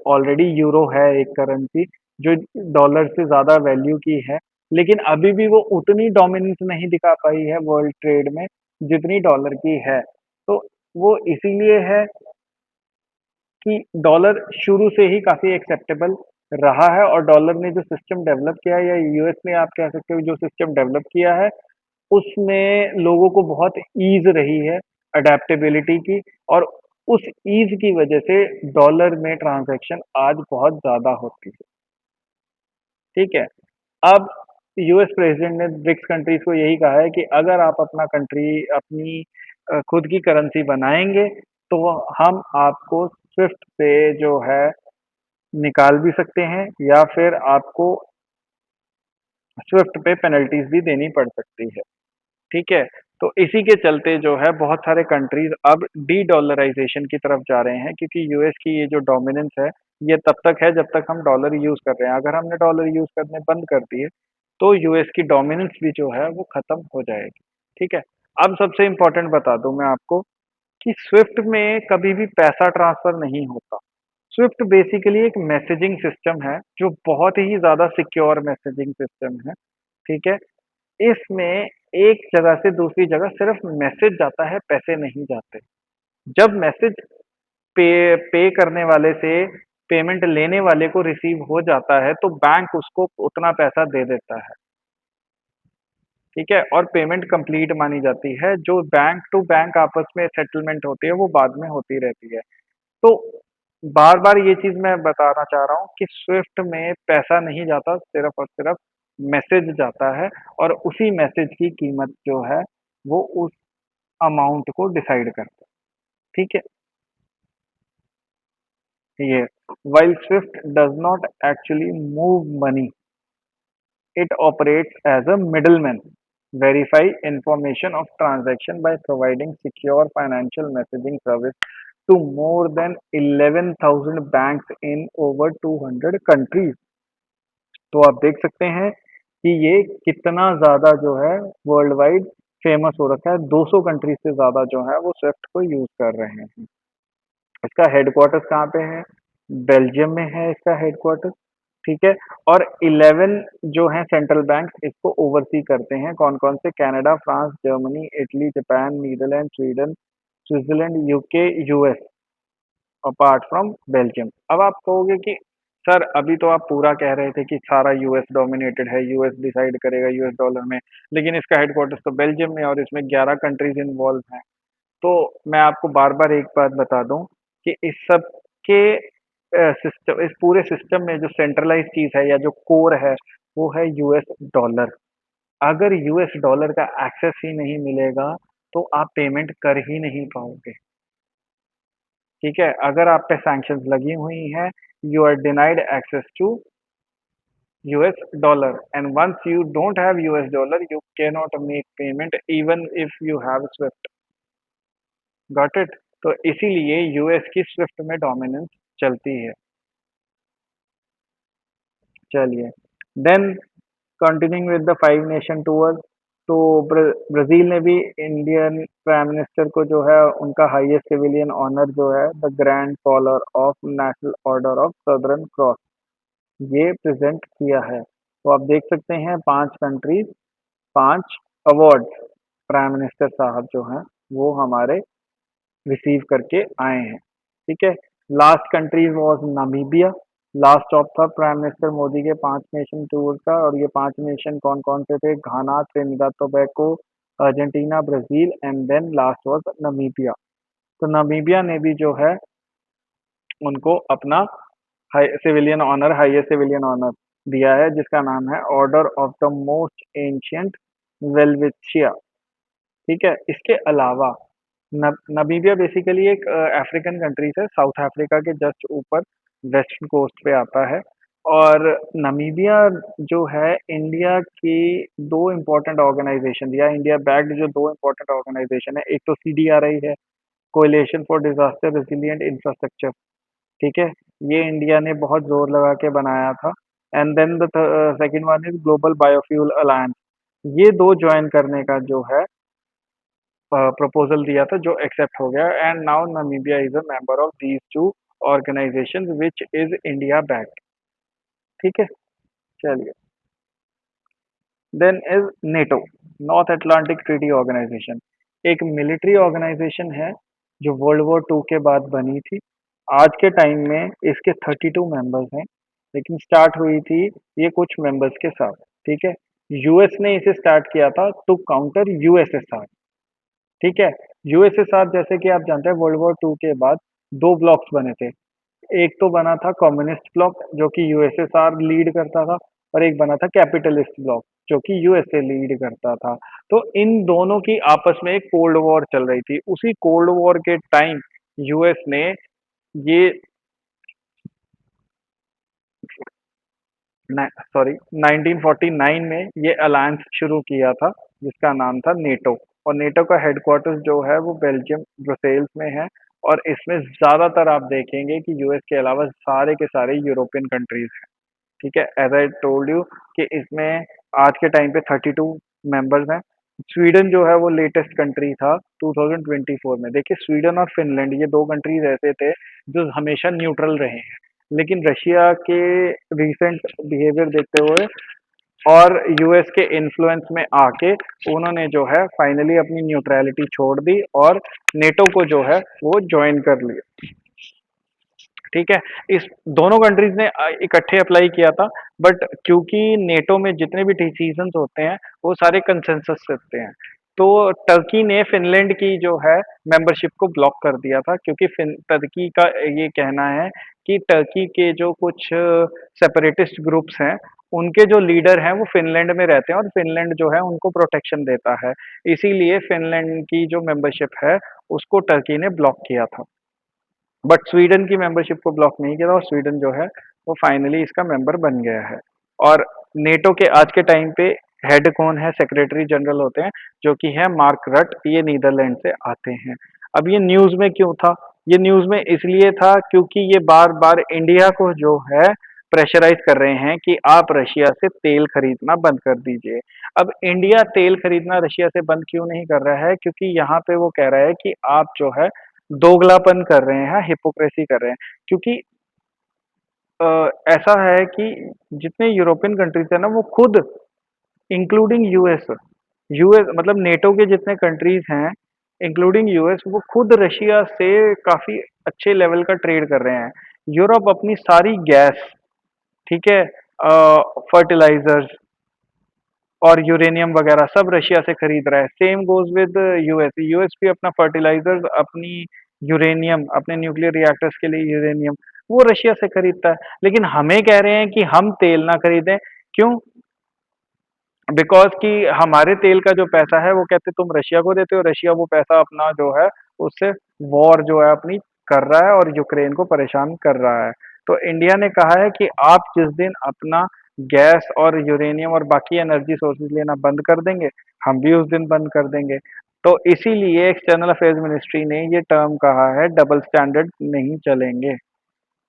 ऑलरेडी यूरो है एक करेंसी जो डॉलर से ज़्यादा वैल्यू की है, लेकिन अभी भी वो उतनी डोमिनेंस नहीं दिखा पाई है वर्ल्ड ट्रेड में जितनी डॉलर की है। तो वो इसीलिए है कि डॉलर शुरू से ही काफ़ी एक्सेप्टेबल रहा है और डॉलर ने जो सिस्टम डेवलप किया है या यूएस ने आप कह सकते हो जो सिस्टम डेवलप किया है, उसमें लोगों को बहुत ईज़ रही है अडैप्टेबिलिटी की और उस ईज़ की वजह से डॉलर में ट्रांज़ैक्शन आज बहुत ज़्यादा होती है, ठीक है? अब यूएस प्रेसिडेंट ने ब्रिक्स कंट्रीज़ को यही कहा है कि अगर आप अपनी खुद की करेंसी बनाएँगे, तो हम आपको स्विफ्ट से जो है निकाल भी सकते हैं या फिर आपको स्विफ्ट पे पेनल्टीज़ भी देनी पड़ सकती है। ठीक है? तो इसी के चलते जो है बहुत सारे कंट्रीज़ अब डी-डॉलराइज़ेशन की तरफ जा रहे हैं, क्योंकि यूएस की ये जो डोमिनेंस है, ये तब तक है जब तक हम डॉलर यूज़ कर रहे हैं। अगर हमने डॉलर यूज़ करने बंद कर दिए, तो यूएस की डोमिनेंस भी जो है वो खत्म हो जाएगी। ठीक है? अब सबसे इम्पोर्टेंट बता दूँ मैं आपको कि स्विफ्ट में कभी भी पैसा ट्रांसफ़र नहीं होता। स्विफ्ट बेसिकली एक मैसेजिंग सिस्टम है, जो बहुत ही ज़्यादा सिक्योर मैसेजिंग सिस्टम है। ठीक है? इसमें एक जगह से दूसरी जगह सिर्फ मैसेज जाता है, पैसे नहीं जाते। जब मैसेज पे करने वाले से पेमेंट लेने वाले को रिसीव हो जाता है, तो बैंक उसको उतना पैसा दे देता है, ठीक है? और पेमेंट कंप्लीट मानी जाती है, जो बैंक टू बैंक आपस में सेटलमेंट होती है, वो बाद में होती रहती है। तो बार-बार ये चीज़ मैं बताना चाह रहा हूँ कि स्विफ्ट में पैसा नहीं जाता, सिर्फ़ और सिर्फ़ मैसेज जाता है और उसी मैसेज की कीमत जो है, वो उस अमाउंट को डिसाइड करता है, ठीक है? ये while Swift does not actually move money, it operates as a middleman, verify information of transaction by providing secure financial messaging service to more than 11,000 banks in over 200 countries। तो आप देख सकते हैं कि ये कितना ज़्यादा जो है वर्ल्ड वाइड फेमस हो रखा है। 200 कंट्रीज से ज़्यादा जो है वो स्विफ्ट को यूज़ कर रहे हैं। इसका हेडक्वार्टर्स कहाँ पे है? बेल्जियम में है इसका हेडक्वार्टर्स, ठीक है? और 11 जो हैं सेंट्रल बैंक्स इसको ओवरसी करते हैं। कौन-कौन से? Canada, France, Germany, Italy, Japan, Netherlands, Sweden, Switzerland, UK, US, apart from Belgium. अब आप कहोगे कि सर अभी तो आप पूरा कह रहे थे कि सारा यूएस डोमिनेटेड है, यूएस डिसाइड करेगा यूएस डॉलर में, लेकिन इसका हेडक्वार्टर्स तो बेल्जियम में है और इसमें 11 कंट्रीज़ इन्वॉल्व हैं। तो मैं आपको बार-बार एक बात बता दूँ कि इस सब के सिस्टम, इस पूरे सिस्टम में जो सेंट्रलाइज़ चीज़ है या जो कोर है, वो है यूएस डॉलर। अगर यूएस डॉलर का एक्सेस ही नहीं मिलेगा, तो आप पेमेंट कर ही नहीं पाओगे, ठीक है? अगर आप पे सैंक्शंस लगी हुई हैं, you are denied access to US dollar and once you don't have US dollar, you cannot make payment even if you have SWIFT। Got it? तो इसीलिए यूएस की स्विफ्ट में डोमिनेंस चलती है। चलिए, then continuing with the 5 nation tour, तो Brazil ने भी इंडियन प्राइम मिनिस्टर को जो है उनका हाईएस्ट सिविलियन ऑनर जो है the grand collar of national order of southern cross, ये प्रेज़ेंट किया है। तो आप देख सकते हैं 5 कंट्रीज़, 5 अवार्ड्स प्राइम मिनिस्टर साहब जो हैं, वो हमारे रिसीव करके आए हैं। ठीक है। Last country was Namibia. Last stop था प्राइम मिनिस्टर मोदी के 5 नेशन टूर का, और ये 5 नेशन कौन कौन से थे? Ghana, Trinidad Tobago, Argentina, Brazil and then last was Namibia. तो नामीबिया ने भी जो है उनको अपना civilian honour, highest civilian honour दिया है, जिसका नाम है order of the most ancient Welwitschia. ठीक है। इसके अलावा नामीबिया बेसिकली एक अफ्रीकन कंट्री है, साउथ अफ्रीका के जस्ट ऊपर वेस्टर्न कोस्ट पे आता है। और नामीबिया जो है इंडिया की दो इम्पोर्टेंट ऑर्गेनाइजेशन, या इंडिया बैक्ड जो दो इम्पोर्टेंट ऑर्गेनाइजेशन है, एक तो CDRI है, कोएलिशन फॉर डिजास्टर रेसिलिएंट इंफ्रास्ट्रक्चर। ठीक है। ये इंडिया ने बहुत जोर लगा के बनाया था। And then the second one is global biofuel alliance. ये दो ज्वाइन करने का जो है प्रपोजल दिया था, जो एक्सेप्ट हो गया। And now Namibia is a member of these two organisations which is India backed. ठीक है। चलिए। Then is NATO, North Atlantic Treaty Organisation. एक मिलिट्री ऑर्गेनाइजेशन है जो वर्ल्ड वॉर 2 के बाद बनी थी। आज के टाइम में इसके 32 मेंबर्स हैं, लेकिन स्टार्ट हुई थी ये कुछ मेंबर्स के साथ। ठीक है। यूएस ने इसे स्टार्ट किया था टू काउंटर यूएसएसआर। ठीक है। यूएसएसआर, जैसे कि आप जानते हैं, वर्ल्ड वॉर 2 के बाद दो ब्लॉक्स बने थे। एक तो बना था कम्युनिस्ट ब्लॉक जो कि यूएसएसआर लीड करता था, और एक बना था कैपिटलिस्ट ब्लॉक जो कि यूएसए लीड करता था। तो इन दोनों की आपस में एक कोल्ड वॉर चल रही थी। उसी कोल्ड वॉर के टाइम यूएस ने ये सॉरी 1949 में ये अलायंस शुरू किया था, जिसका नाम था नेटो। और नेटो का हेडक्वार्टर्स जो है वो बेल्जियम ब्रुसेल्स में है। और इसमें ज्यादातर आप देखेंगे कि यूएस के अलावा सारे के सारे यूरोपियन कंट्रीज हैं। ठीक है। एज आई टोल्ड यू कि इसमें आज के टाइम पे 32 मेंबर्स हैं। स्वीडन जो है वो लेटेस्ट कंट्री था 2024 में। देखिए, स्वीडन और फिनलैंड ये दो कंट्रीज ऐसे थे जो हमेशा न्यूट्रल रहे हैं, लेकिन रशिया के रिसेंट बिहेवियर देखते हुए और यूएस के इन्फ्लुएंस में आके उन्होंने जो है फाइनली अपनी न्यूट्रलिटी छोड़ दी और नेटो को जो है वो ज्वाइन कर लिया। ठीक है। इस दोनों कंट्रीज ने इकट्ठे अप्लाई किया था, बट क्योंकि नेटो में जितने भी डिसीजंस होते हैं वो सारे कंसेंसस से होते हैं, तो टर्की ने फिनलैंड की जो है मेंबरशिप को ब्लॉक कर दिया था, क्योंकि टर्की का ये कहना है कि टर्की के जो कुछ सेपरेटिस्ट ग्रुप्स हैं उनके जो लीडर हैं वो फिनलैंड में रहते हैं, और फिनलैंड जो है उनको प्रोटेक्शन देता है। इसीलिए फिनलैंड की जो मेंबरशिप है उसको टर्की ने ब्लॉक किया था। बट स्वीडन की मेंबरशिप को ब्लॉक नहीं किया था, और स्वीडन जो है वो फाइनली इसका मेंबर बन गया है। और नेटो के आज के टाइम पे हेड कौन है? सेक्रेटरी जनरल होते हैं, जो कि है मार्क रट। ये नीदरलैंड से आते हैं। अब ये न्यूज में क्यों था? ये न्यूज में इसलिए था क्योंकि ये बार बार इंडिया को जो है प्रेशराइज कर रहे हैं कि आप रशिया से तेल खरीदना बंद कर दीजिए। अब इंडिया तेल खरीदना रशिया से बंद क्यों नहीं कर रहा है? क्योंकि यहाँ पे वो कह रहा है कि आप जो है दोगलापन कर रहे हैं, हिपोक्रेसी कर रहे हैं। क्योंकि ऐसा है कि जितने यूरोपियन कंट्रीज है ना, वो खुद इंक्लूडिंग यूएस, यूएस मतलब नेटो के जितने कंट्रीज हैं इंक्लूडिंग यूएस, वो खुद रशिया से काफी अच्छे लेवल का ट्रेड कर रहे हैं। यूरोप अपनी सारी गैस, ठीक है, फर्टिलाइजर्स और यूरेनियम वगैरह सब रशिया से खरीद रहा है। Same goes with US. US भी अपना फर्टिलाइजर्स, अपनी यूरेनियम, अपने न्यूक्लियर रिएक्टर्स के लिए यूरेनियम वो रशिया से खरीदता है। लेकिन हमें कह रहे हैं कि हम तेल ना खरीदें। क्यों? बिकॉज कि हमारे तेल का जो पैसा है वो कहते तुम रशिया को देते हो, रशिया वो पैसा अपना जो है उससे वॉर जो है अपनी कर रहा है और यूक्रेन को परेशान कर रहा है। तो इंडिया ने कहा है कि आप जिस दिन अपना गैस और यूरेनियम और बाकी एनर्जी सोर्सेज लेना बंद कर देंगे, हम भी उस दिन बंद कर देंगे। तो इसीलिए एक्सटर्नल अफेयर्स मिनिस्ट्री ने ये टर्म कहा है, डबल स्टैंडर्ड नहीं चलेंगे।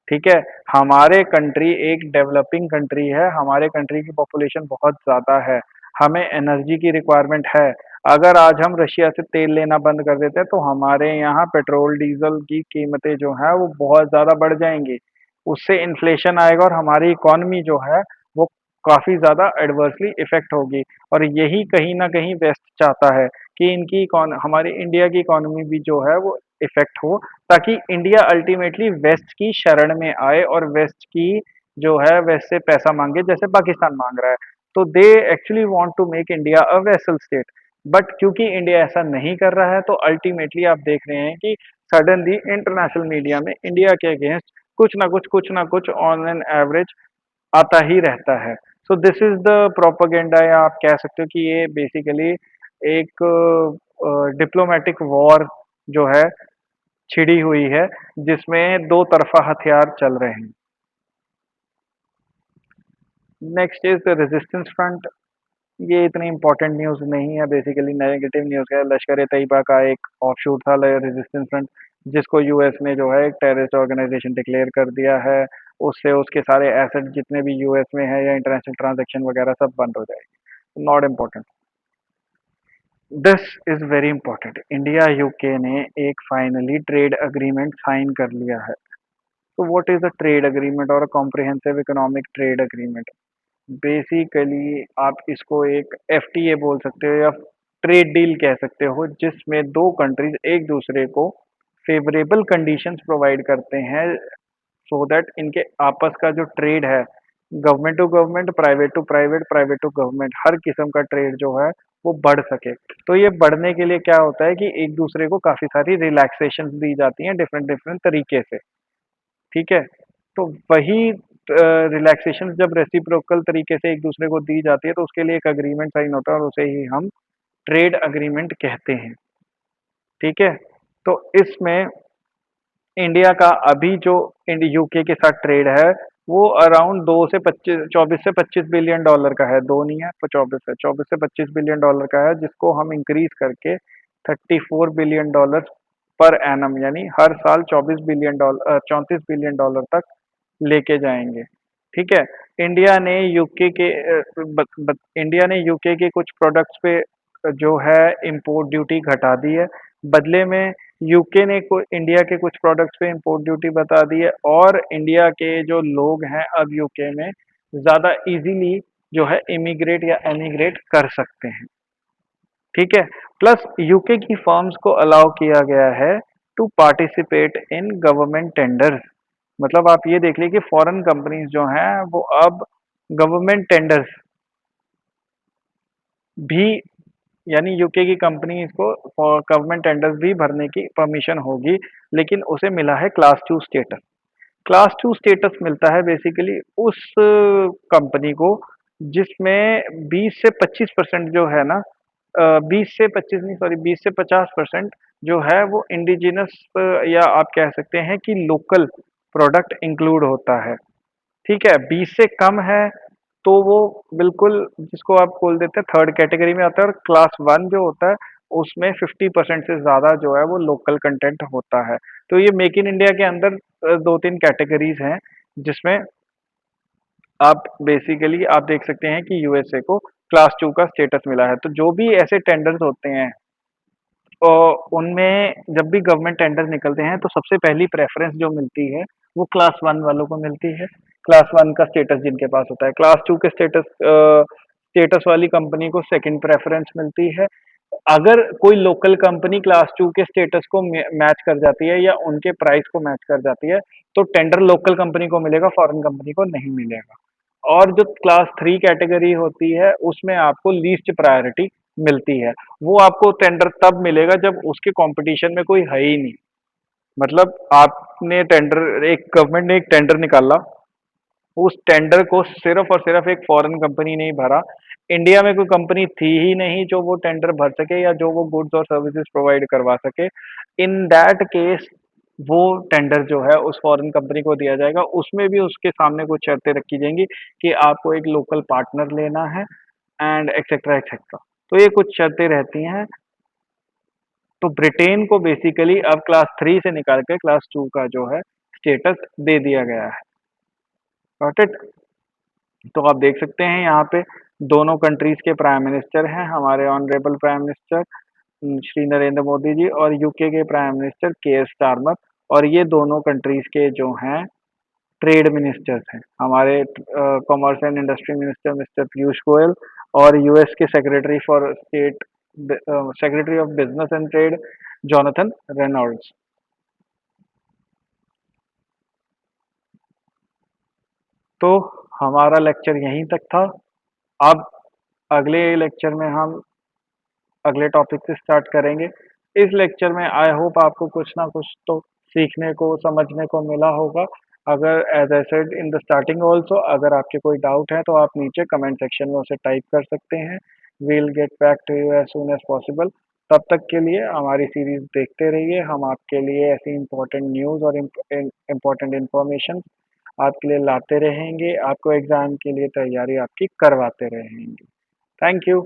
ठीक है। हमारे कंट्री एक डेवलपिंग कंट्री है, हमारे कंट्री की पॉपुलेशन बहुत ज़्यादा है, हमें एनर्जी की रिक्वायरमेंट है। अगर आज हम रशिया से तेल लेना बंद कर देते हैं तो हमारे यहाँ पेट्रोल डीजल की कीमतें जो हैं वो बहुत ज़्यादा बढ़ जाएंगी। उससे इन्फ्लेशन आएगा और हमारी इकॉनमी जो है वो काफ़ी ज़्यादा एडवर्सली इफेक्ट होगी। और यही कहीं ना कहीं वेस्ट चाहता है कि हमारे इंडिया की इकोनॉमी भी जो है वो इफेक्ट हो, ताकि इंडिया अल्टीमेटली वेस्ट की शरण में आए और वेस्ट की जो है वेस्ट से पैसा मांगे जैसे पाकिस्तान मांग रहा है। तो they actually want to make India a vassal state, but क्योंकि इंडिया ऐसा नहीं कर रहा है तो अल्टीमेटली आप देख रहे हैं कि सडनली इंटरनेशनल मीडिया में इंडिया के अगेंस्ट कुछ ना कुछ ऑन एन एवरेज आता ही रहता है। So this is the propaganda, या आप कह सकते हो कि ये बेसिकली एक डिप्लोमेटिक वॉर जो है छिड़ी हुई है, जिसमें दो तरफा हथियार चल रहे हैं। Next is the resistance front. ये इतनी इंपॉर्टेंट न्यूज़ नहीं है, बेसिकली नेगेटिव न्यूज़ है। लश्कर ए तैयबा का एक ऑफशूट था रेजिस्टेंस फ्रंट, जिसको यूएस ने जो है एक टेररिस्ट ऑर्गेनाइजेशन डिक्लेयर कर दिया है। उससे उसके सारे एसेट जितने भी यूएस में है या इंटरनेशनल ट्रांजैक्शन वगैरह सब बंद हो जाएगी। Not important. This is very important. India UK ने एक फाइनली ट्रेड अग्रीमेंट साइन कर लिया है। तो what is a trade agreement और a comprehensive economic trade agreement? Basically आप इसको एक एफटीए बोल सकते हो या ट्रेड डील कह सकते हो, जिसमें दो कंट्रीज एक दूसरे को फेवरेबल कंडीशंस प्रोवाइड करते हैं, सो दैट इनके आपस का जो ट्रेड है, government to government, private to private, private to government, हर किस्म का ट्रेड जो है वो बढ़ सके। तो ये बढ़ने के लिए क्या होता है कि एक दूसरे को काफी सारी रिलैक्सेशन दी जाती हैं डिफरेंट डिफरेंट तरीके से। ठीक है, तो वही रिलैक्सेशन जब रेसिप्रोकल तरीके से एक दूसरे को दी जाती है तो उसके लिए एक अग्रीमेंट साइन होता है और उसे ही हम ट्रेड अग्रीमेंट कहते हैं। ठीक है, तो इसमें इंडिया का अभी जो यूके के साथ ट्रेड है वो अराउंड 24 से 25 बिलियन डॉलर का है। दो नहीं है, 24 से 25 बिलियन डॉलर का है, जिसको हम इंक्रीज करके 34 बिलियन डॉलर पर एनम, यानी हर साल 34 बिलियन डॉलर तक लेके जाएंगे। ठीक है, इंडिया ने यूके के इंडिया ने यूके के कुछ प्रोडक्ट्स पे जो है इंपोर्ट ड्यूटी घटा दी है। बदले में यूके ने इंडिया के कुछ प्रोडक्ट्स पे इंपोर्ट ड्यूटी बता दी है, और इंडिया के जो लोग हैं अब यूके में ज़्यादा इजीली जो है इमिग्रेट या एमिग्रेट कर सकते हैं। ठीक है, प्लस यूके की फर्म्स को अलाउ किया गया है to participate in government tenders. मतलब आप ये देख लीजिए कि फॉरेन कंपनीज जो हैं वो अब गवर्नमेंट टेंडर्स भी, यानी यूके की कंपनीज को गवर्नमेंट टेंडर्स भी भरने की परमिशन होगी, लेकिन उसे मिला है class two status. Class two status मिलता है बेसिकली उस कंपनी को जिसमें 20 से 25% जो है ना, 20 से 25 नहीं, सॉरी, 20 से 50% जो है वो इंडिजिनस, या आप कह सकते हैं कि लोकल प्रोडक्ट इंक्लूड होता है। ठीक है, 20 से कम है तो वो बिल्कुल जिसको आप बोल देते हैं थर्ड कैटेगरी में आता है, और क्लास वन जो होता है उसमें 50% से ज़्यादा जो है वो लोकल कंटेंट होता है। तो ये मेक इन इंडिया के अंदर दो तीन कैटेगरीज हैं, जिसमें आप बेसिकली आप देख सकते हैं कि यूएसए को क्लास टू का स्टेटस मिला है। तो जो भी ऐसे टेंडर्स होते हैं उनमें जब भी गवर्नमेंट टेंडर निकलते हैं तो सबसे पहली प्रेफ़रेंस जो मिलती है, वो क्लास 1 वालों को मिलती है। क्लास 1 का स्टेटस जिनके पास होता है। क्लास 2 के स्टेटस वाली कंपनी को सेकंड प्रेफ़रेंस मिलती है। अगर कोई लोकल कंपनी क्लास 2 के स्टेटस को मैच कर जाती है या उनके प्राइस को मैच कर जाती है, तो टेंडर लोकल कंपनी को मिलेगा, फॉरेन कंपनी को नहीं मिलेगा। और जो क्लास 3 कैटेगरी होती है, उसमें आपको लीस्ट प्रायोरिटी मिलती है। वो आपको टेंडर तब मिलेगा जब उसके कंपटीशन में कोई है ही नहीं। मतलब आपने टेंडर एक गवर्नमेंट ने एक टेंडर निकाला, उस टेंडर को सिर्फ और सिर्फ एक फॉरेन कंपनी ने ही भरा। इंडिया में कोई कंपनी थी ही नहीं जो वो टेंडर भर सके या जो वो गुड्स और सर्विसेज प्रोवाइड करवा सके। इन दैट केस वो टेंडर जो है उस फॉरेन कंपनी को दिया जाएगा। उसमें भी उसके सामने कुछ शर्तें रखी जाएंगी कि आपको एक लोकल पार्टनर लेना है एंड एक्सेट्रा एक्सेट्रा। तो ये कुछ शर्तें रहती हैं। तो ब्रिटेन को बेसिकली अब क्लास 3 से निकाल के क्लास 2 का जो है स्टेटस दे दिया गया है। Got it? तो आप देख सकते हैं यहाँ पे दोनों कंट्रीज के प्राइम मिनिस्टर हैं, हमारे honourable prime minister Shri Narendra Modi ji, और यूके के प्राइम मिनिस्टर केयर स्टारमर। और ये दोनों कंट्रीज के जो हैं ट्रेड मिनिस्टर्स हैं, हमारे commerce and industry minister mister Piyush Goyal, और यूएस के secretary for state secretary of business and trade Jonathan Reynolds. तो हमारा लेक्चर यहीं तक था। अब अगले लेक्चर में हम अगले टॉपिक से स्टार्ट करेंगे। इस लेक्चर में आई होप आपको कुछ ना कुछ तो सीखने को, समझने को मिला होगा। अगर as I said in the starting also, अगर आपके कोई डाउट है तो आप नीचे कमेंट सेक्शन में उसे टाइप कर सकते हैं। We'll get back to you as soon as possible. तब तक के लिए हमारी सीरीज देखते रहिए। हम आपके लिए ऐसी इंपॉर्टेंट न्यूज़ और इम्पोर्टेंट इंफॉर्मेशन आपके लिए लाते रहेंगे। आपको एग्जाम के लिए तैयारी आपकी करवाते रहेंगे। Thank you.